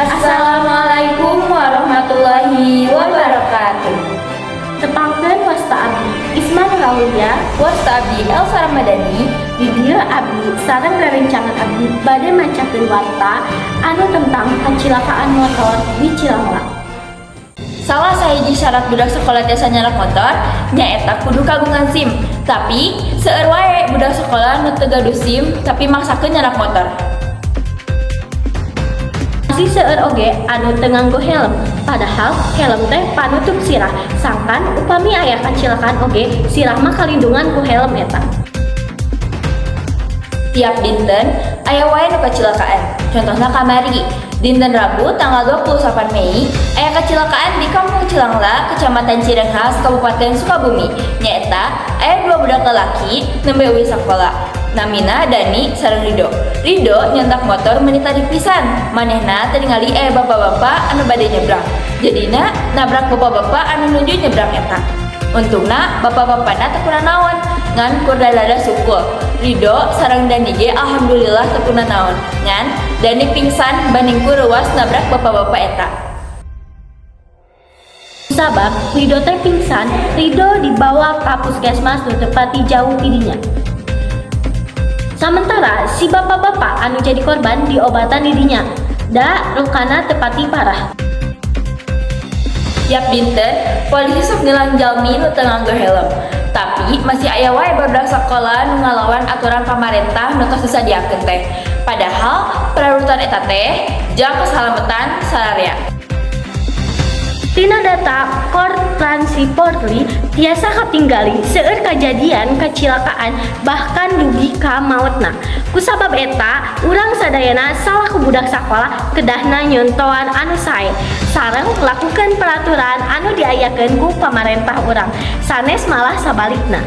Assalamualaikum warahmatullahi wabarakatuh. Tepangkeun wasta abdi Isman Raulia, Wasta abdi Elsa Ramadhani. di dieu abdi sareng rerencangan abdi bade macakeun warta anu tentang kacilakaan motor di Cilangla. Salah sahiji syarat budak sekolah tiasa nyerak motor nyaeta kudu kagungan SIM. Tapi seueur wae budak sekolah nu teu gaduh SIM tapi maksakeun nyerak motor. Masih seueur oge anu teu nganggo helm, padahal helm teh panutup sirah. Sangkan upami aya kacilakaan oge, sirah mah kalindungan ku helm eta. Tiap dinten aya wae nu kacilakaan. Contohna kamari, dinten Rabu tanggal 28 Mei aya kacilakaan di Kampung Cilangla, Kecamatan Cirenghas, Kabupaten Sukabumi. Nyaeta aya dua budak lelaki nembe eueuh sakola. Namina Dani sareng Rido. Rido nyentak motor menit tadi pisan. Manehna teu ningali bapak-bapak anu bade nyebrang. Jadina nabrak bapak-bapak anu nuju nyebrang eta. Untungna bapak-bapakna teu pernah naon, ngan kurdalada sukul. Rido sareng Dani ge alhamdulillah teu pernah naon, ngan Dani pingsan banding ku reuas nabrak bapak-bapak eta. Sabab Rido teh pingsan, Rido dibawa ka puskesmas nu tepati jauh ti dinya. Sementara si bapak-bapak anu jadi korban diobatan di dinya, da lukana tepati parah. Tiap dinten polisi sok nilang jalmi nu teu nganggo helm. Tapi masih aya wae barudak sakola nu ngalawan aturan pamarentah nu tos disadiakeun teh. Padahal perarutan eta teh jang kesalamatan sararea. Tina data Korpransi Polri tiasa katinggali seueur kajadian kacilakaan bahkan dugi ka mautna. Kusabab eta, urang sadayana salah ku budak sakola kedahna nyontoan anu sae sareng lakukan peraturan anu diayakeun ku pamarentah urang. Sanes malah sabalikna.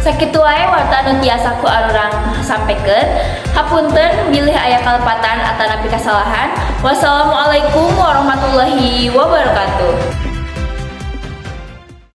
Sakitu wae warta anu tiasa ku arurang sampekeun. Hapunten bilih aya kalepatan atanapi kasalahan. Wassalamualaikum warahmatullahi wabarakatuh.